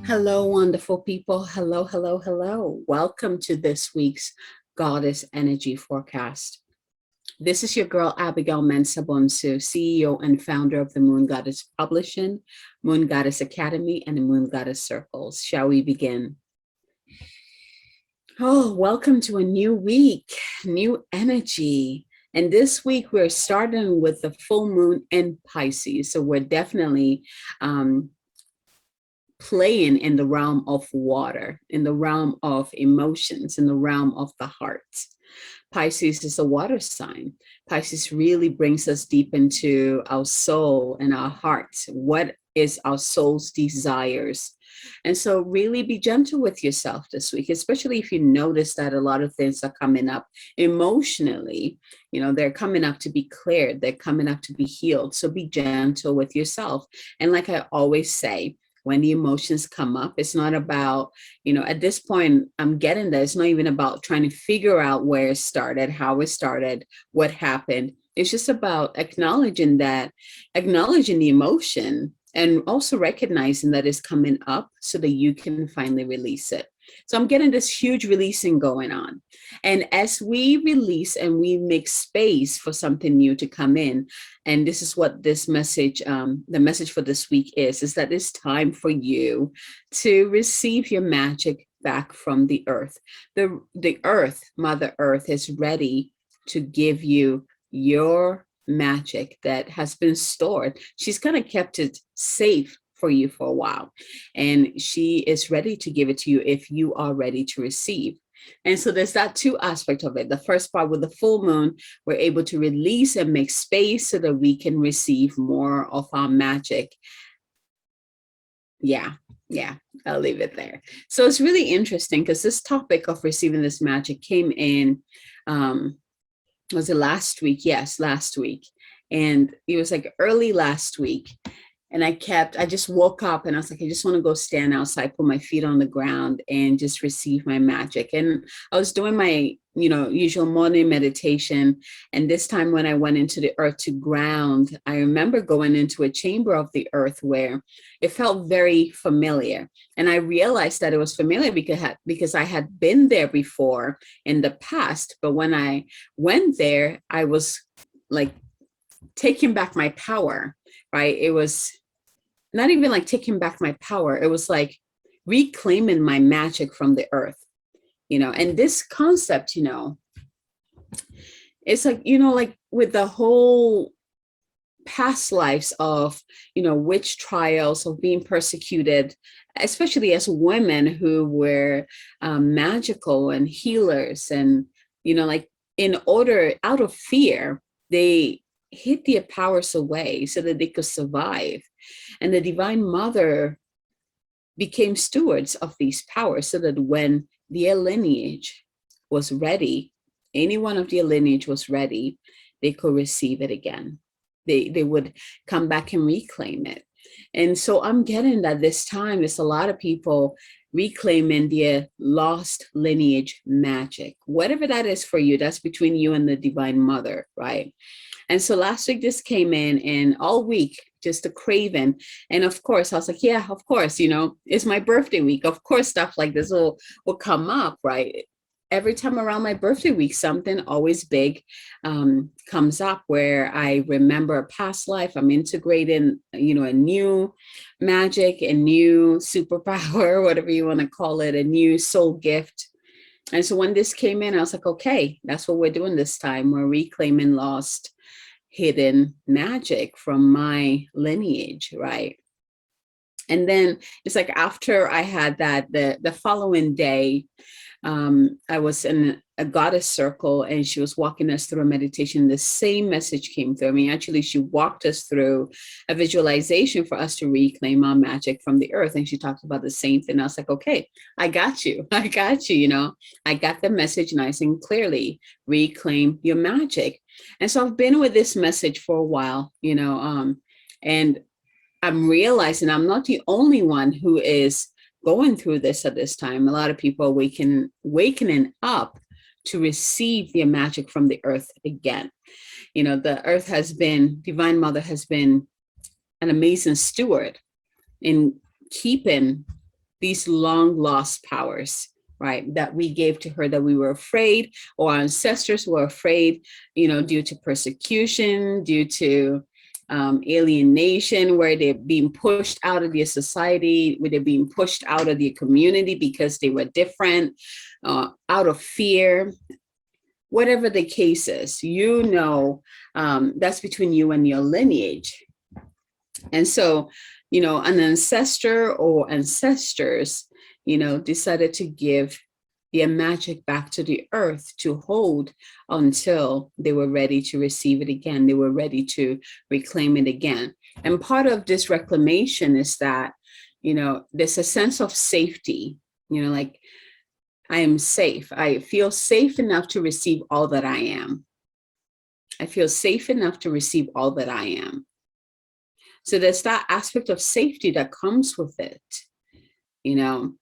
Hello, wonderful people. Hello, hello, hello. Welcome to this week's Goddess Energy Forecast. This is your girl, Abigail Mensah-Bonsu, CEO and founder of the Moon Goddess Publishing, Moon Goddess Academy, and the Moon Goddess Circles. Shall we begin? Oh, welcome to a new week, new energy. And this week we're starting with the full moon in Pisces. So we're definitely playing in the realm of water, in the realm of emotions, in the realm of the heart. Pisces is a water sign. Pisces really brings us deep into our soul and our hearts. What is our soul's desires? And so really be gentle with yourself this week, especially if you notice that a lot of things are coming up emotionally. You know, they're coming up to be cleared. They're coming up to be healed. So be gentle with yourself. And like I always say, when the emotions come up, it's not about, at this point, I'm getting there. It's not even about trying to figure out where it started, how it started, what happened. It's just about acknowledging the emotion and also recognizing that it's coming up so that you can finally release it. So I'm getting this huge releasing going on. And as we release and we make space for something new to come in, and this is what this message, the message for this week is that it's time for you to receive your magic back from the earth. The earth, Mother Earth, is ready to give you your magic that has been stored. She's kind of kept it safe for you for a while, and she is ready to give it to you if you are ready to receive. And so there's that two aspect of it. The first part, with the full moon, we're able to release and make space so that we can receive more of our magic. Yeah, I'll leave it there. So it's really interesting because this topic of receiving this magic came in, was it last week? Yes, last week. And it was like early last week. And I just woke up and I was like, I just want to go stand outside, put my feet on the ground and just receive my magic. And I was doing my, usual morning meditation. And this time when I went into the earth to ground, I remember going into a chamber of the earth where it felt very familiar. And I realized that it was familiar because I had been there before in the past. But when I went there, I was like taking back my power, right? It was not even like taking back my power. It was like reclaiming my magic from the earth, and this concept, it's like, like with the whole past lives of, witch trials, of being persecuted, especially as women who were magical and healers. And, like out of fear, they hid their powers away so that they could survive. And the Divine Mother became stewards of these powers so that when their lineage was ready, any one of their lineage was ready, they could receive it again. They would come back and reclaim it. And so I'm getting that this time there's a lot of people reclaiming their lost lineage magic. Whatever that is for you, that's between you and the Divine Mother, right? And so last week this came in, and all week, just a craving. And of course, I was like, yeah, of course, it's my birthday week. Of course, stuff like this will come up, right? Every time around my birthday week, something always big comes up where I remember a past life. I'm integrating, a new magic, a new superpower, whatever you want to call it, a new soul gift. And so when this came in, I was like, okay, that's what we're doing this time. We're reclaiming lost, hidden magic from my lineage, right? And then it's like after I had that, the following day, I was in a goddess circle and she was walking us through a meditation. The same message came through. I mean, actually, she walked us through a visualization for us to reclaim our magic from the earth. And she talked about the same thing. I was like, okay, I got you. I got you, I got the message nice and clearly. Reclaim your magic. And so I've been with this message for a while, and I'm realizing I'm not the only one who is going through this at this time. A lot of people are wakening up to receive their magic from the earth again. The earth Divine Mother has been an amazing steward in keeping these long lost powers, right, that we gave to her, that we were afraid, or our ancestors were afraid, due to persecution, due to alienation, where they're being pushed out of their society, where they're being pushed out of their community because they were different, out of fear. Whatever the case is, that's between you and your lineage. And so, an ancestor or ancestors, decided to give their magic back to the earth to hold until they were ready to receive it again. They were ready to reclaim it again. And part of this reclamation is that, there's a sense of safety, like, I am safe. I feel safe enough to receive all that I am. I feel safe enough to receive all that I am. So there's that aspect of safety that comes with it. It's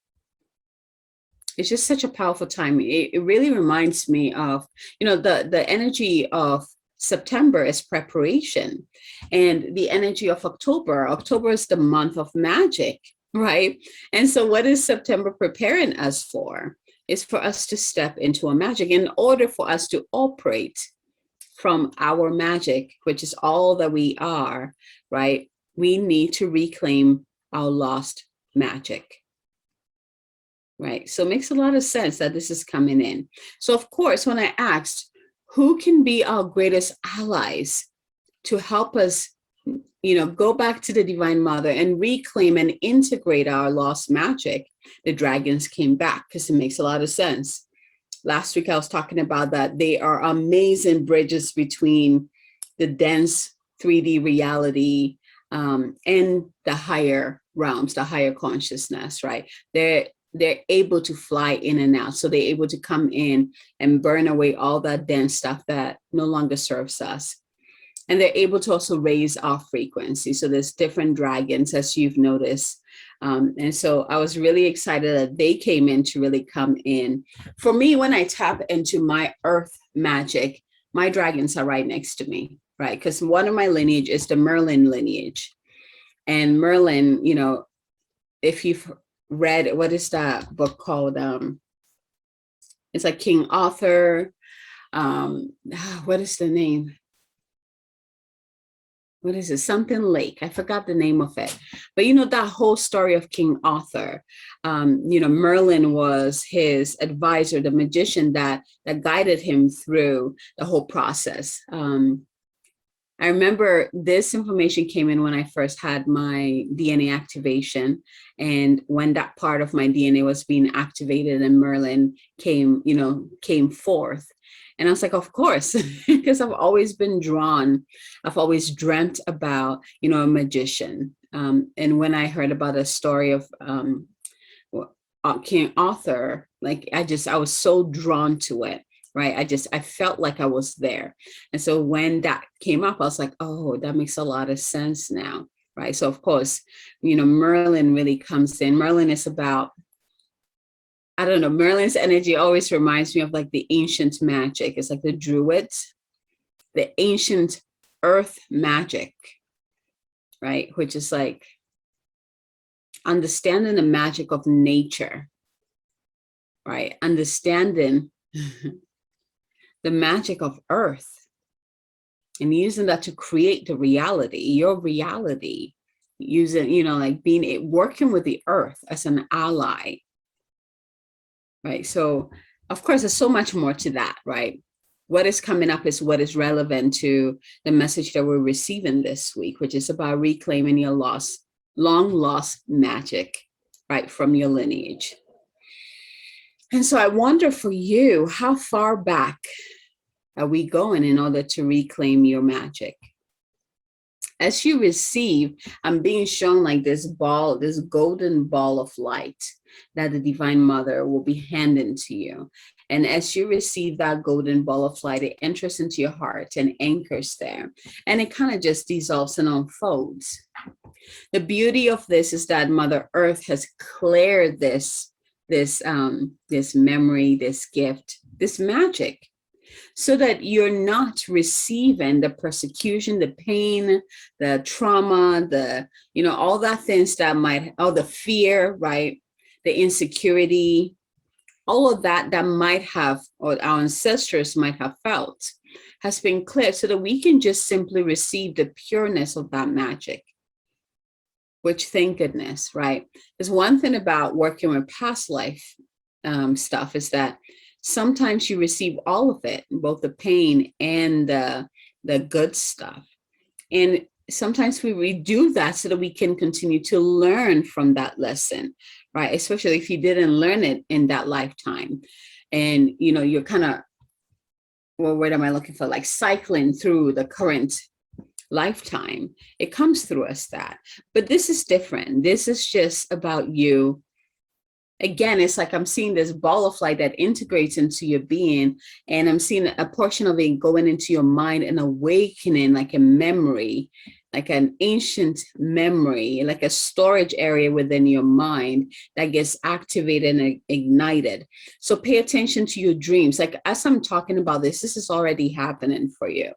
just such a powerful time. It really reminds me of, the energy of September is preparation, and the energy of October. October is the month of magic, right? And so what is September preparing us for? Is for us to step into a magic. In order for us to operate from our magic, which is all that we are, right? We need to reclaim our lost magic, right? So it makes a lot of sense that this is coming in. So of course, when I asked, who can be our greatest allies to help us, go back to the Divine Mother and reclaim and integrate our lost magic, the dragons came back, because it makes a lot of sense. Last week, I was talking about that they are amazing bridges between the dense 3D reality and the higher realms, the higher consciousness, right? They're able to fly in and out. So they're able to come in and burn away all that dense stuff that no longer serves us. And they're able to also raise our frequency. So there's different dragons, as you've noticed. And so I was really excited that they came in to really come in. For me, when I tap into my earth magic, my dragons are right next to me, right? Because one of my lineage is the Merlin lineage. And Merlin, if you've read, what is that book called? It's like King Arthur. What is the name? What is it? Something Lake. I forgot the name of it. But that whole story of King Arthur, Merlin was his advisor, the magician that guided him through the whole process. I remember this information came in when I first had my DNA activation. And when that part of my DNA was being activated and Merlin came forth. And I was like, of course, because I've always been drawn. I've always dreamt about, a magician. And when I heard about a story of King Arthur, like I was so drawn to it, right? I felt like I was there. And so when that came up, I was like, oh, that makes a lot of sense now, right? So of course, Merlin really comes in. Merlin is about, I don't know, Merlin's energy always reminds me of like the ancient magic. It's like the Druids, the ancient earth magic, right? Which is like understanding the magic of nature, right? Understanding the magic of earth and using that to create the reality, your reality, using, like working with the earth as an ally. Right. So, of course, there's so much more to that, right? What is coming up is what is relevant to the message that we're receiving this week, which is about reclaiming your long lost magic, right, from your lineage. And so I wonder for you, how far back are we going in order to reclaim your magic? As you receive, I'm being shown like this golden ball of light that the Divine Mother will be handing to you. And as you receive that golden ball of light, it enters into your heart and anchors there. And it kind of just dissolves and unfolds. The beauty of this is that Mother Earth has cleared this memory, this gift, this magic, so that you're not receiving the persecution, the pain, the trauma, all that things that all the fear, right? the insecurity, all of that that might have, or our ancestors might have felt, has been cleared so that we can just simply receive the pureness of that magic. Which, thank goodness, right? There's one thing about working with past life stuff is that sometimes you receive all of it, both the pain and the good stuff. And sometimes we redo that so that we can continue to learn from that lesson, right? Especially if you didn't learn it in that lifetime. And, you know, you're kind of, well, what am I looking for? Like cycling through the current lifetime. It comes through us that. But this is different. This is just about you. Again, it's like I'm seeing this ball of light that integrates into your being, and I'm seeing a portion of it going into your mind and awakening like a memory, like an ancient memory, like a storage area within your mind that gets activated and ignited. So pay attention to your dreams. Like as I'm talking about this, this is already happening for you.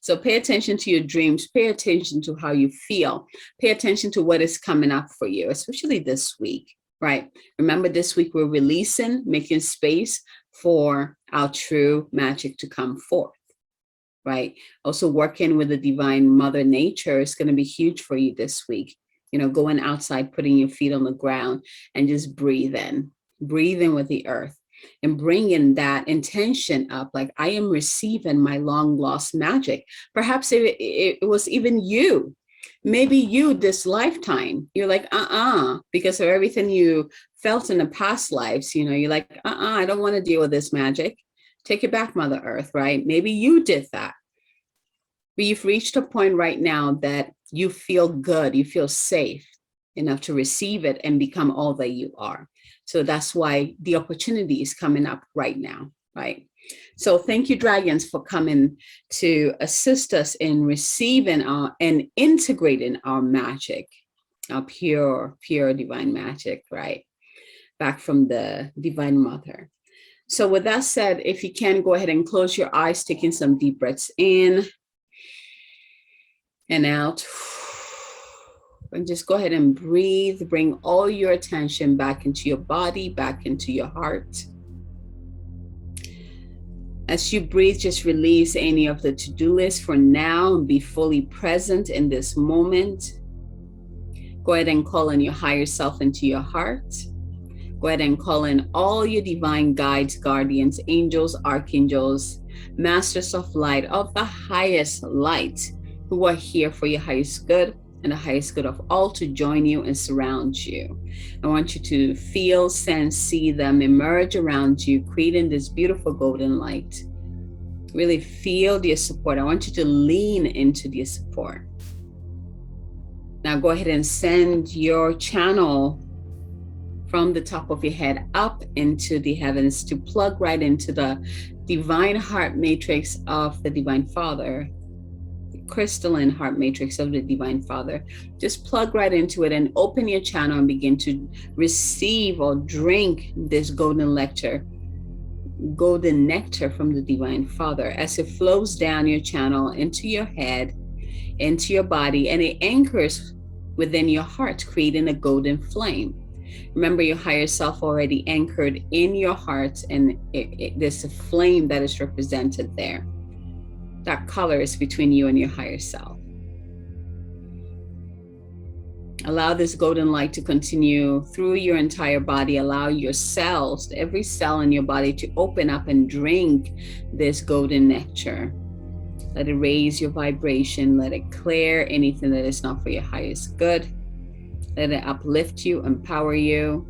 So pay attention to your dreams, pay attention to how you feel, pay attention to what is coming up for you, especially this week. Right. Remember, this week we're releasing, making space for our true magic to come forth. Right. Also working with the divine mother nature is going to be huge for you this week. You know, going outside, putting your feet on the ground and just breathe in with the earth and bringing that intention up. Like I am receiving my long lost magic. Perhaps it was even you. Maybe you this lifetime, you're like, because of everything you felt in the past lives, you know, you're like, I don't want to deal with this magic. Take it back, Mother Earth, right? Maybe you did that. But you've reached a point right now that you feel good, you feel safe enough to receive it and become all that you are. So that's why the opportunity is coming up right now, right? So thank you, dragons, for coming to assist us in receiving and integrating our magic, our pure divine magic, right? Back from the divine mother. So with that said, if you can, go ahead and close your eyes, taking some deep breaths in and out. And just go ahead and breathe. Bring all your attention back into your body, back into your heart. As you breathe, just release any of the to-do list for now and be fully present in this moment. Go ahead and call in your higher self into your heart. Go ahead and call in all your divine guides, guardians, angels, archangels, masters of light, of the highest light, who are here for your highest good and the highest good of all, to join you and surround you. I want you to feel, sense, see them emerge around you, creating this beautiful golden light. Really feel their support. I want you to lean into their support. Now go ahead and send your channel from the top of your head up into the heavens to plug right into the divine heart matrix of the Divine Father, crystalline heart matrix of the Divine Father. Just plug right into it and open your channel and begin to receive or drink this golden nectar from the Divine Father as it flows down your channel into your head, into your body, and it anchors within your heart, creating a golden flame. Remember, your higher self already anchored in your heart, and there's a flame that is represented there. That color is between you and your higher self. Allow this golden light to continue through your entire body. Allow your cells, every cell in your body, to open up and drink this golden nectar. Let it raise your vibration. Let it clear anything that is not for your highest good. Let it uplift you, empower you.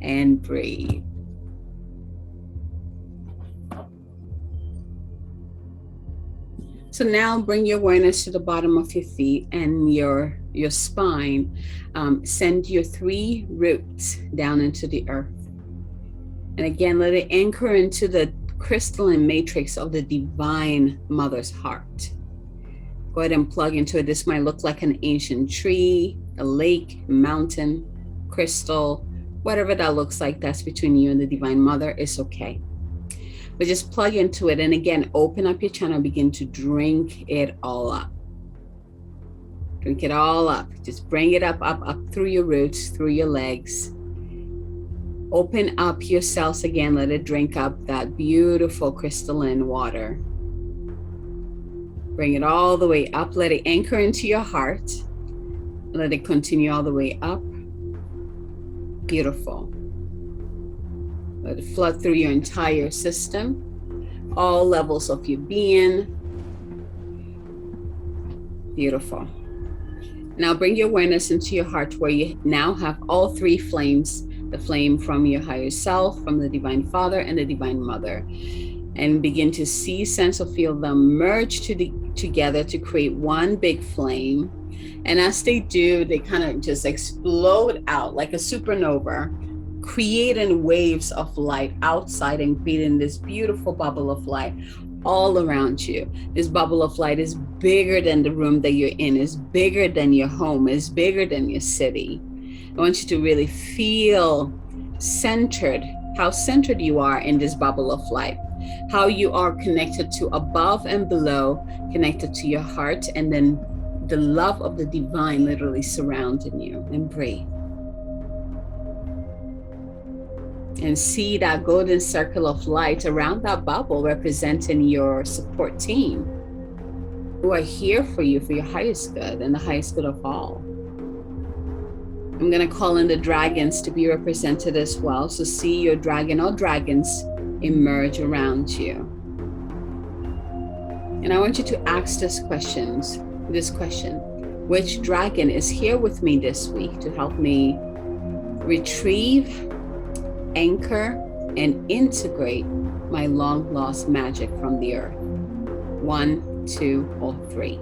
And breathe. So now bring your awareness to the bottom of your feet and your spine. Send your 3 roots down into the earth. And again, let it anchor into the crystalline matrix of the Divine Mother's heart. Go ahead and plug into it. This might look like an ancient tree, a lake, mountain, crystal, whatever that looks like. That's between you and the Divine Mother. It's okay. But just plug into it. And again, open up your channel, begin to drink it all up. Drink it all up. Just bring it up through your roots, through your legs. Open up your cells again. Let it drink up that beautiful crystalline water. Bring it all the way up. Let it anchor into your heart. Let it continue all the way up. Beautiful. Let it flood through your entire system, all levels of your being. Beautiful. Now bring your awareness into your heart where you now have all three flames, the flame from your higher self, from the Divine Father and the Divine Mother, and begin to see, sense, or feel them merge together to create one big flame. And as they do, they kind of just explode out like a supernova, creating waves of light outside and creating this beautiful bubble of light all around you. This bubble of light is bigger than the room that you're in, is bigger than your home, is bigger than your city. I want you to really feel centered, how centered you are in this bubble of light, how you are connected to above and below, connected to your heart, and then the love of the divine literally surrounding you. And breathe. And see that golden circle of light around that bubble representing your support team who are here for you for your highest good and the highest good of all. I'm going to call in the dragons to be represented as well. So see your dragon or dragons emerge around you. And I want you to ask this question, which dragon is here with me this week to help me retrieve, anchor, and integrate my long lost magic from the earth? 1, 2, or 3.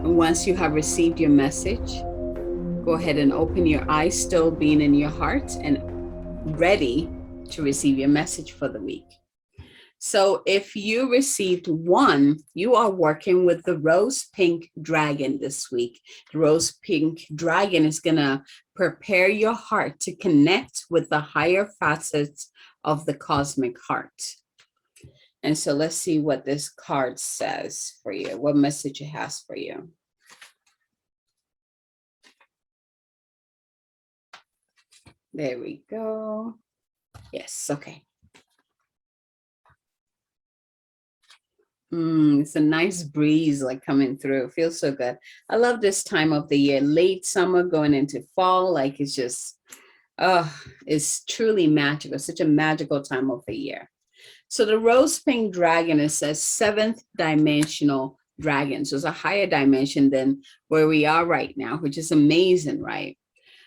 And once you have received your message, go ahead and open your eyes, still being in your heart and ready to receive your message for the week. So if you received 1, you are working with the rose pink dragon this week. The rose pink dragon is going to prepare your heart to connect with the higher facets of the cosmic heart. And so let's see what this card says for you, what message it has for you. There we go. Yes, okay. It's a nice breeze like coming through. It feels so good. I love this time of the year, late summer going into fall. Like it's just, it's truly magical. Such a magical time of the year. So the rose pink dragon is a 7th dimensional dragon. So it's a higher dimension than where we are right now, which is amazing, right?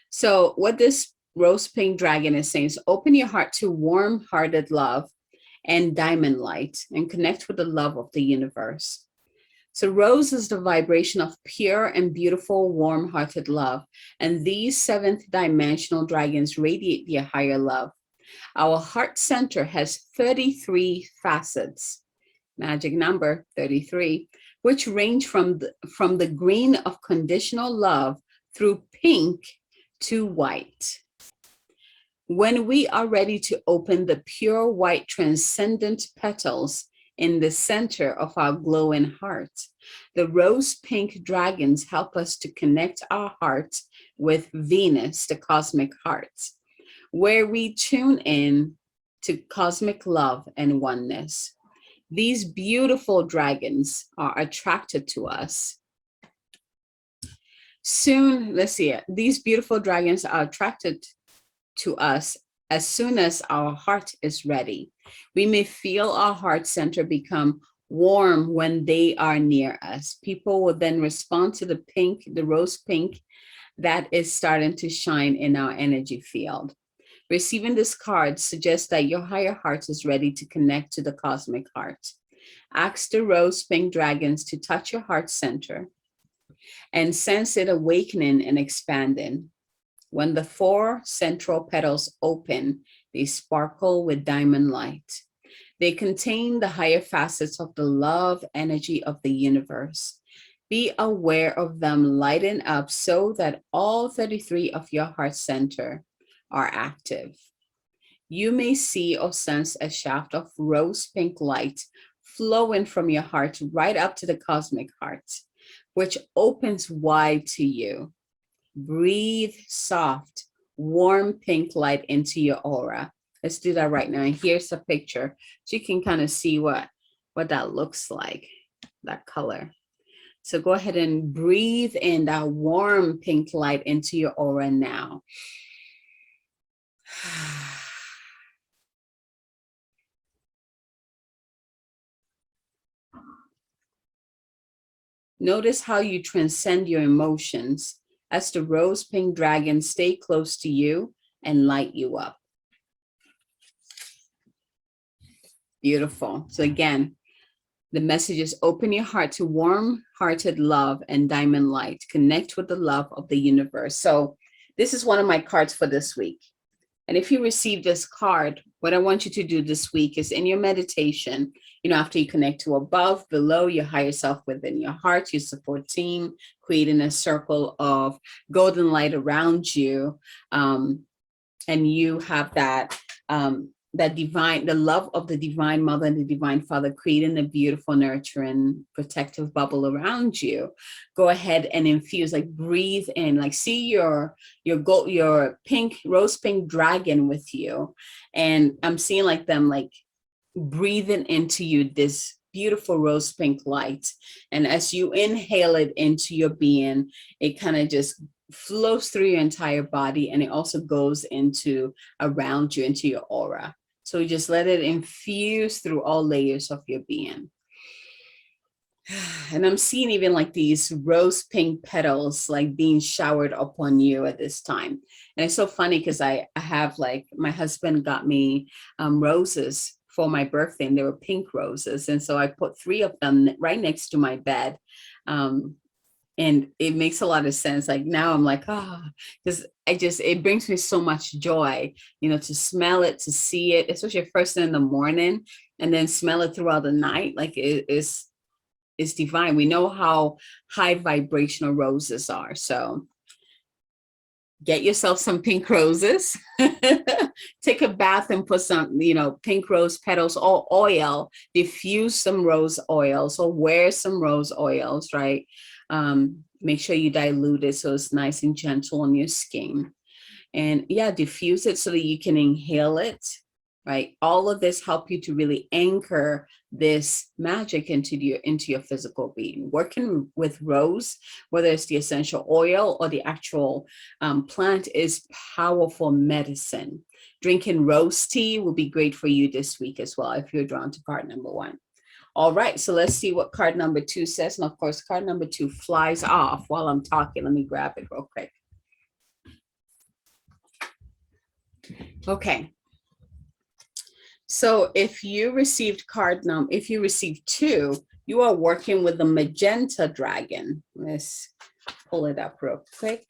So what this rose pink dragon is saying is open your heart to warm-hearted love and diamond light and connect with the love of the universe. So rose is the vibration of pure and beautiful, warm-hearted love. And these 7th dimensional dragons radiate their higher love. Our heart center has 33 facets, magic number 33, which range from the green of conditional love through pink to white. When we are ready to open the pure white transcendent petals in the center of our glowing heart, the rose pink dragons help us to connect our hearts with Venus, the cosmic heart, where we tune in to cosmic love and oneness. These beautiful dragons are attracted to us. Soon, let's see it. These beautiful dragons are attracted to us as soon as our heart is ready. We may feel our heart center become warm when they are near us. People will then respond to the pink, the rose pink that is starting to shine in our energy field. Receiving this card suggests that your higher heart is ready to connect to the cosmic heart. Ask the rose pink dragons to touch your heart center and sense it awakening and expanding. When the 4 central petals open, they sparkle with diamond light. They contain the higher facets of the love energy of the universe. Be aware of them lighting up so that all 33 of your heart center are active. You may see or sense a shaft of rose pink light flowing from your heart right up to the cosmic heart, which opens wide to you. Breathe soft, warm pink light into your aura. Let's do that right now. And here's a picture so you can kind of see what that looks like, that color. So go ahead and breathe in that warm pink light into your aura now. Notice how you transcend your emotions as the rose pink dragon stay close to you and light you up. Beautiful. So again, the message is open your heart to warm-hearted love and diamond light. Connect with the love of the universe. So this is one of my cards for this week. And if you receive this card, what I want you to do this week is in your meditation, after you connect to above, below, your higher self within your heart, your support team, creating a circle of golden light around you. And you have that divine, the love of the divine mother and the divine father, creating a beautiful, nurturing, protective bubble around you. Go ahead and infuse, like breathe in, like see your pink, rose pink dragon with you. And I'm seeing like them like breathing into you this beautiful rose pink light. And as you inhale it into your being, it kind of just flows through your entire body, and it also goes into around you, into your aura. So you just let it infuse through all layers of your being. And I'm seeing even like these rose pink petals like being showered upon you at this time. And it's so funny because I have, like, my husband got me roses for my birthday, and they were pink roses. And so I put 3 of them right next to my bed. And it makes a lot of sense. Like now I'm like, because it brings me so much joy, to smell it, to see it, especially first thing in the morning, and then smell it throughout the night. Like it's divine. We know how high vibrational roses are. So get yourself some pink roses, take a bath and put some, pink rose petals or oil, diffuse some rose oils or wear some rose oils, right? Make sure you dilute it so it's nice and gentle on your skin. And diffuse it so that you can inhale it, right? All of this help you to really anchor this magic into your physical being. Working with rose, whether it's the essential oil or the actual plant, is powerful medicine. Drinking rose tea will be great for you this week as well if you're drawn to card number 1. All right, so let's see what card number 2 says. And of course, card number 2 flies off while I'm talking. Let me grab it real quick. Okay. So if you received 2, you are working with the Magenta Dragon. Let's pull it up real quick.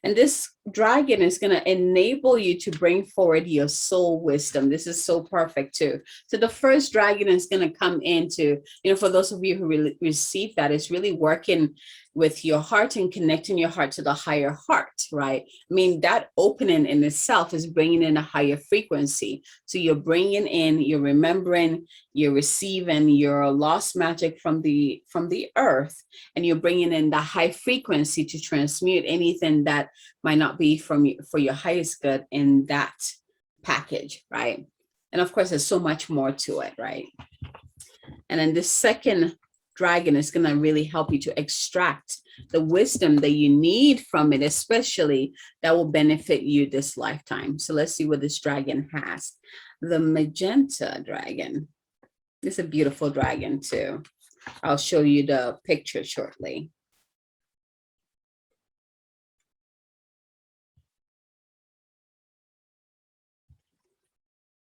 And this dragon is going to enable you to bring forward your soul wisdom. This is so perfect too. So the first dragon is going to come into, for those of you who really receive that, it's really working with your heart and connecting your heart to the higher heart, right? I mean, that opening in itself is bringing in a higher frequency. So you're bringing in, you're remembering, you're receiving your lost magic from the earth, and you're bringing in the high frequency to transmute anything that might not be for your highest good in that package, right? And of course, there's so much more to it, right? And then the second dragon is going to really help you to extract the wisdom that you need from it, especially that will benefit you this lifetime. So let's see what this dragon has. The Magenta Dragon. It's a beautiful dragon too. I'll show you the picture shortly.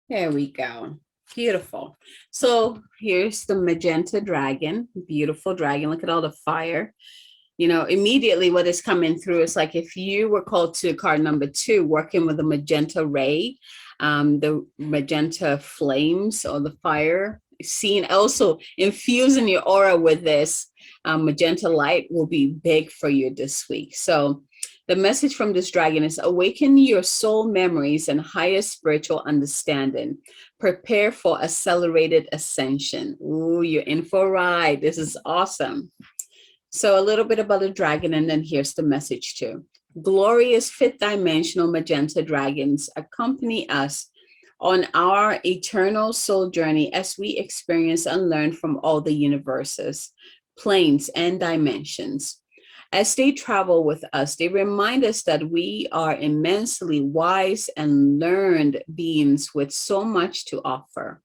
There we go. Beautiful. So here's the Magenta Dragon. Beautiful dragon. Look at all the fire. Immediately what is coming through is like if you were called to card number 2, working with the magenta ray, the magenta flames or the fire, seeing also infusing your aura with this magenta light will be big for you this week. So The message from this dragon is awaken your soul memories and highest spiritual understanding. Prepare for accelerated ascension. Ooh, you're in for a ride. This is awesome. So a little bit about the dragon, and then here's the message too. Glorious fifth dimensional magenta dragons accompany us on our eternal soul journey as we experience and learn from all the universes, planes, and dimensions. As they travel with us, they remind us that we are immensely wise and learned beings with so much to offer.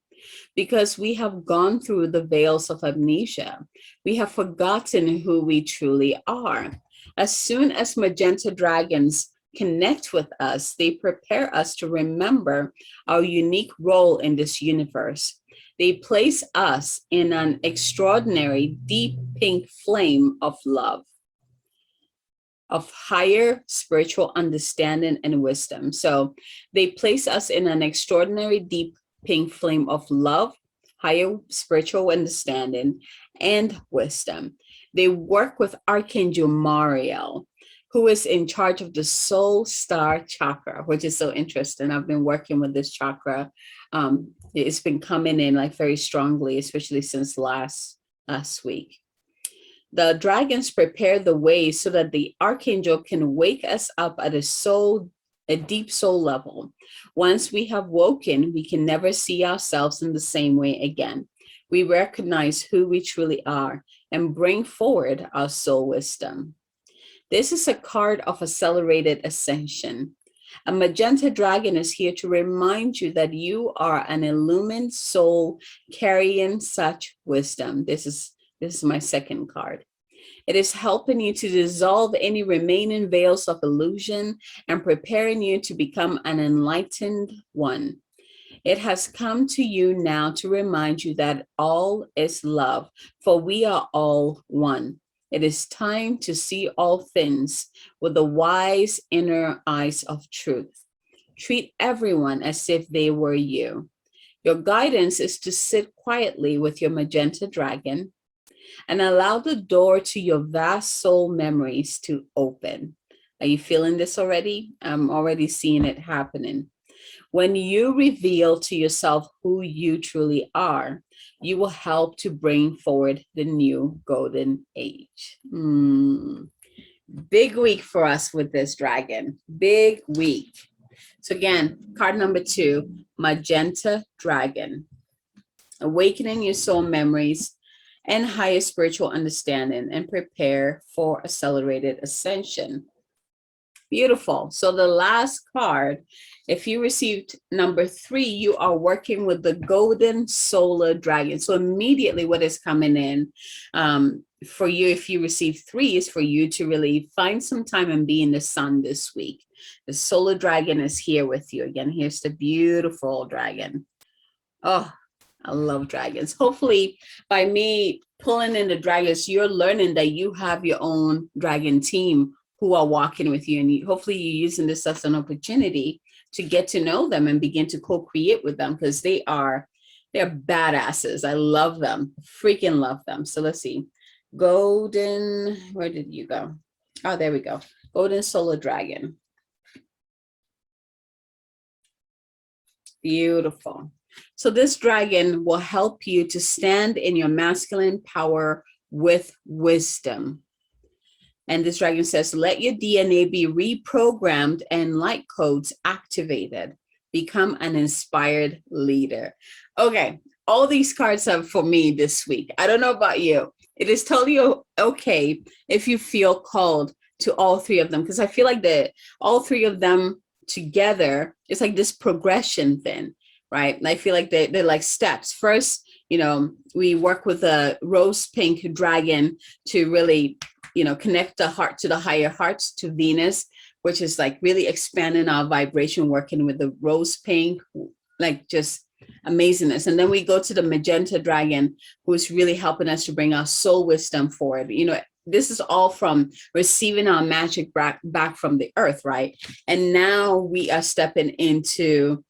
Because we have gone through the veils of amnesia, we have forgotten who we truly are. As soon as magenta dragons connect with us, they prepare us to remember our unique role in this universe. They place us in an extraordinary deep pink flame of love, of higher spiritual understanding and wisdom. So they place us in an extraordinary deep pink flame of love, higher spiritual understanding, and wisdom. They work with Archangel Mariel, who is in charge of the soul star chakra, which is so interesting. I've been working with this chakra. It's been coming in like very strongly, especially since last week. The dragons prepare the way so that the archangel can wake us up at a deep soul level. Once we have woken, we can never see ourselves in the same way again. We recognize who we truly are and bring forward our soul wisdom. This is a card of accelerated ascension. A magenta dragon is here to remind you that you are an illumined soul carrying such wisdom. This is my second card. It is helping you to dissolve any remaining veils of illusion and preparing you to become an enlightened one. It has come to you now to remind you that all is love, for we are all one. It is time to see all things with the wise inner eyes of truth. Treat everyone as if they were you. Your guidance is to sit quietly with your magenta dragon and allow the door to your vast soul memories to open. Are you feeling this already? I'm already seeing it happening. When you reveal to yourself who you truly are, you will help to bring forward the new golden age. Big week for us with this dragon. Big week. So again, card number 2, Magenta Dragon. Awakening your soul memories and higher spiritual understanding, and prepare for accelerated ascension. Beautiful. So the last card, if you received number 3, you are working with the golden solar dragon. So immediately what is coming in for you, if you receive 3, is for you to really find some time and be in the sun this week. The solar dragon is here with you. Again, here's the beautiful dragon. Oh, I love dragons. Hopefully by me pulling in the dragons, you're learning that you have your own dragon team who are walking with you. And hopefully you're using this as an opportunity to get to know them and begin to co-create with them, because they're badasses. I love them, freaking love them. So let's see. Golden, where did you go? Oh, there we go. Golden Solar Dragon. Beautiful. So this dragon will help you to stand in your masculine power with wisdom. And this dragon says, let your DNA be reprogrammed and light codes activated. Become an inspired leader. Okay, all these cards are for me this week. I don't know about you. It is totally okay if you feel called to all 3 of them, because I feel like all 3 of them together, it's like this progression thing, right? And I feel like they're like steps. First, we work with a rose pink dragon to really, connect the heart to the higher hearts, to Venus, which is like really expanding our vibration, working with the rose pink, like just amazingness. And then we go to the magenta dragon, who's really helping us to bring our soul wisdom forward. This is all from receiving our magic back from the earth, right? And now we are stepping into,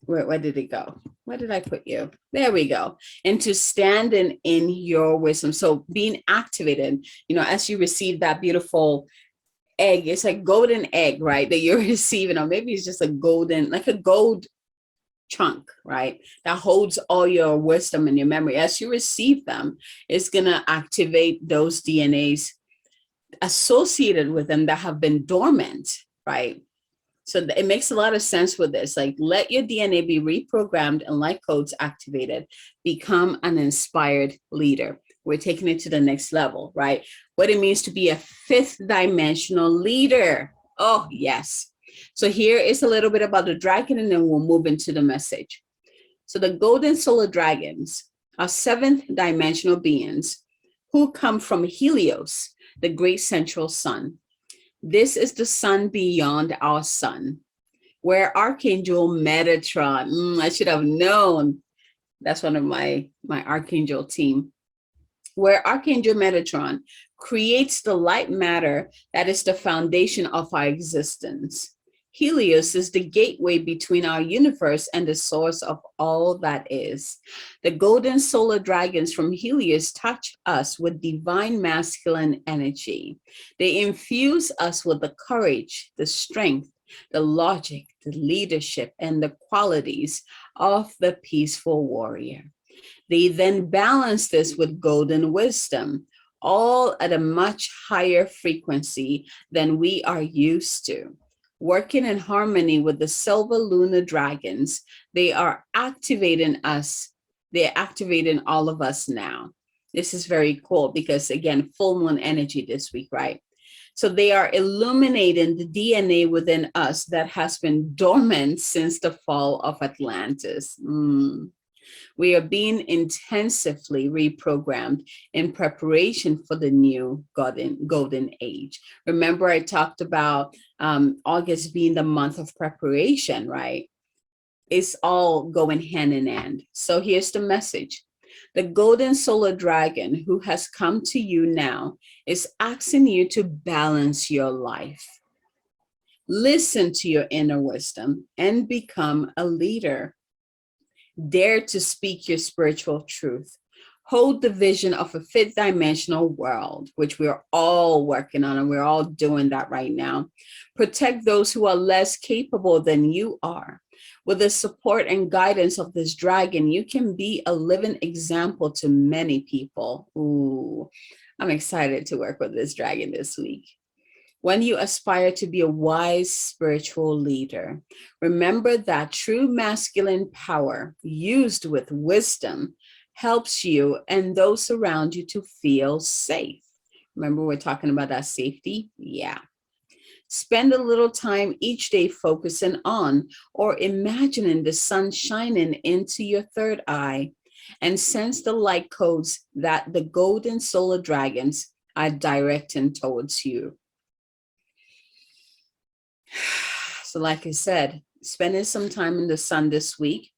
where did it go? Where did I put you? There we go. Into standing in your wisdom. So being activated, as you receive that beautiful egg. It's a golden egg, right? That you're receiving, or maybe it's just a golden, like a gold chunk, right? That holds all your wisdom and your memory. As you receive them, it's going to activate those DNAs associated with them that have been dormant, right? So it makes a lot of sense with this. Like, let your DNA be reprogrammed and light codes activated. Become an inspired leader. We're taking it to the next level, right? What it means to be a fifth dimensional leader. Oh, yes. So here is a little bit about the dragon, and then we'll move into the message. So the golden solar dragons are seventh dimensional beings who come from Helios, the great central sun. This is the sun beyond our sun, where Archangel Metatron, I should have known. That's one of my Archangel team. Where Archangel Metatron creates the light matter that is the foundation of our existence. Helios is the gateway between our universe and the source of all that is. The golden solar dragons from Helios touch us with divine masculine energy. They infuse us with the courage, the strength, the logic, the leadership, and the qualities of the peaceful warrior. They then balance this with golden wisdom, all at a much higher frequency than we are used to. Working in harmony with the silver lunar dragons, they are activating us. They're activating all of us now. This is very cool because, again, full moon energy this week, right? So they are illuminating the DNA within us that has been dormant since the fall of Atlantis. We are being intensively reprogrammed in preparation for the new golden age. Remember, I talked about August being the month of preparation, right? It's all going hand in hand. So here's the message. The golden solar dragon who has come to you now is asking you to balance your life. Listen to your inner wisdom and become a leader. Dare to speak your spiritual truth. Hold the vision of a fifth dimensional world, which we're all working on, and we're all doing that right now. Protect those who are less capable than you are. With the support and guidance of this dragon, you can be a living example to many people. Ooh, I'm excited to work with this dragon this week. When you aspire to be a wise spiritual leader, remember that true masculine power used with wisdom helps you and those around you to feel safe. Remember, we're talking about that safety? Yeah. Spend a little time each day focusing on or imagining the sun shining into your third eye, and sense the light codes that the golden solar dragons are directing towards you. So like I said, spending some time in the sun this week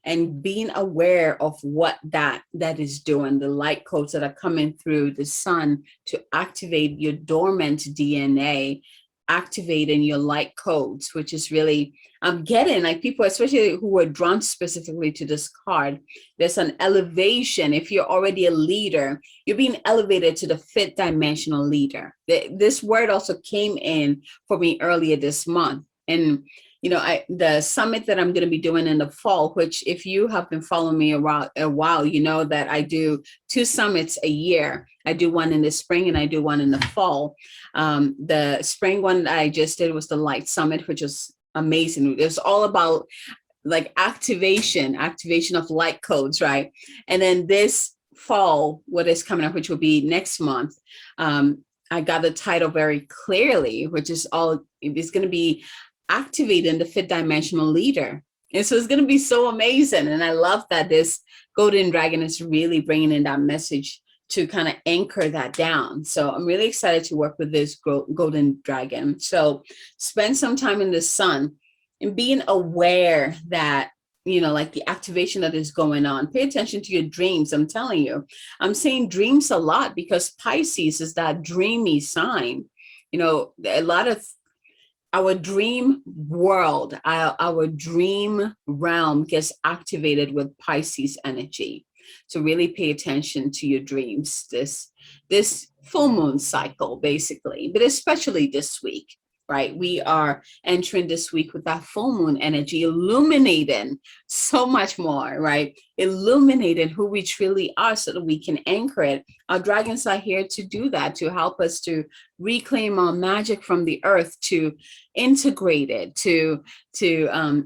and being aware of what that is doing, the light codes that are coming through the sun to activate your dormant DNA, activating your light codes, which is really, I'm getting like people, especially who are drawn specifically to this card, there's an elevation. If you're already a leader, you're being elevated to the fifth dimensional leader. This word also came in for me earlier this month. And the summit that I'm going to be doing in the fall, which if you have been following me around a while, you know that I do 2 summits a year. I do one in the spring and I do one in the fall. The spring one that I just did was the Light Summit, which was amazing. It was all about like activation of light codes, right? And then this fall, what is coming up, which will be next month, I got the title very clearly, which is it's going to be activating the fifth dimensional leader. And so it's going to be so amazing. And I love that this golden dragon is really bringing in that message to kind of anchor that down. So I'm really excited to work with this golden dragon. So spend some time in the sun and being aware that, like the activation that is going on. Pay attention to your dreams. I'm telling you, I'm saying dreams a lot because Pisces is that dreamy sign. A lot of our dream world, our dream realm gets activated with Pisces energy. So really pay attention to your dreams. This full moon cycle, basically, but especially this week, right? We are entering this week with that full moon energy, illuminating so much more, right? Illuminating who we truly are so that we can anchor it. Our dragons are here to do that, to help us to reclaim our magic from the earth, to integrate it, to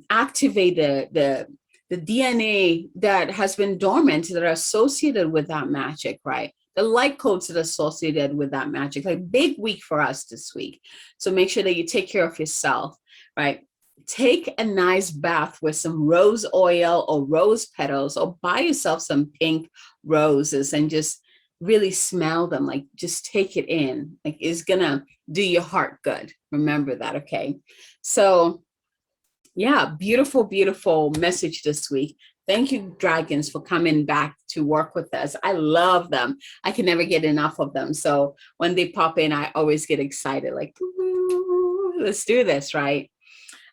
activate the DNA that has been dormant, that are associated with that magic, right? The light codes that are associated with that magic, like big week for us this week. So make sure that you take care of yourself, right? Take a nice bath with some rose oil or rose petals, or buy yourself some pink roses and just really smell them. Like, just take it in. Like, it's gonna do your heart good. Remember that, okay? So yeah, beautiful, beautiful message this week. Thank you, dragons, for coming back to work with us. I love them. I can never get enough of them. So when they pop in, I always get excited, like, let's do this, right?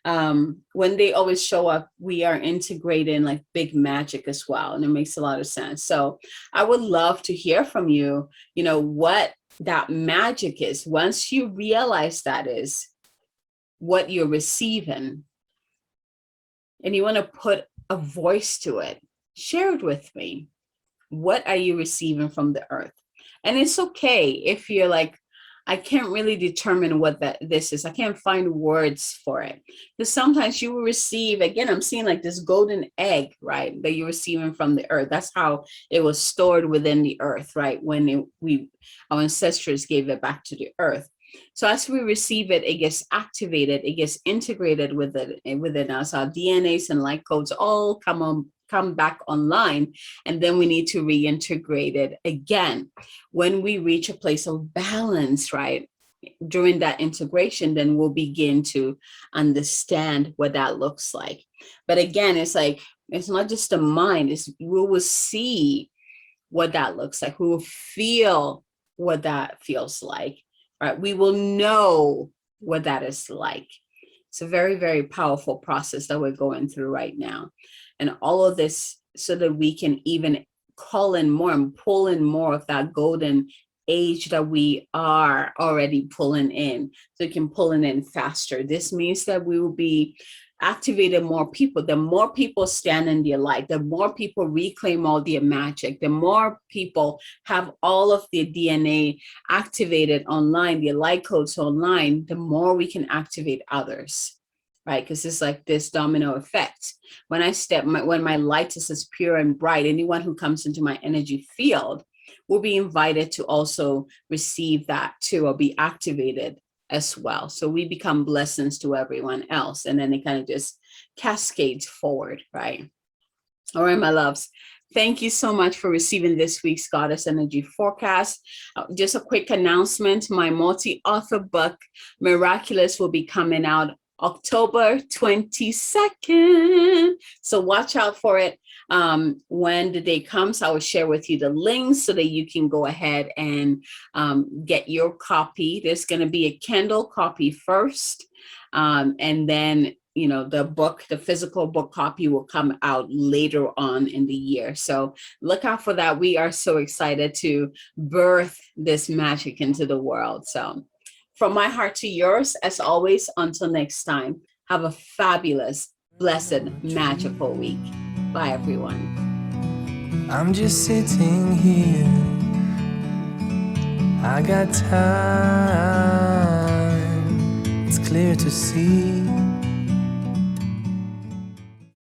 When they always show up, we are integrating like big magic as well. And it makes a lot of sense. So I would love to hear from you, what that magic is. Once you realize that is what you're receiving, and you want to put a voice to it, share it with me. What are you receiving from the earth? And it's okay if you're like, I can't really determine what this is. I can't find words for it. Because sometimes you will receive, again, I'm seeing like this golden egg, right, that you're receiving from the earth. That's how it was stored within the earth, right? When our ancestors gave it back to the earth. So as we receive it, it gets activated, it gets integrated within us. Our DNAs and light codes all come back online, and then we need to reintegrate it again. When we reach a place of balance, right, during that integration, then we'll begin to understand what that looks like. But again, it's like, it's not just the mind, we will see what that looks like. We will feel what that feels like. Right, we will know what that is like. It's a very, very powerful process that we're going through right now. And all of this so that we can even call in more and pull in more of that golden age that we are already pulling in. So we can pull it in faster. This means that we will be activating more people. The more people stand in their light, the more people reclaim all their magic, the more people have all of their DNA activated online, their light codes online, the more we can activate others, right? Because it's like this domino effect. When my light is as pure and bright, anyone who comes into my energy field will be invited to also receive that too, or be activated as well. So we become blessings to everyone else. And then it kind of just cascades forward, right? All right, my loves. Thank you so much for receiving this week's Goddess Energy Forecast. Just a quick announcement. My multi-author book, Miraculous, will be coming out October 22nd. So watch out for it. When the day comes, I will share with you the links so that you can go ahead and get your copy. There's going to be a Kindle copy first, and then the physical book copy will come out later on in the year. So look out for that. We are so excited to birth this magic into the world. So from my heart to yours, as always, until next time, have a fabulous, blessed, magical week. Bye, everyone. I'm just sitting here. I got time. It's clear to see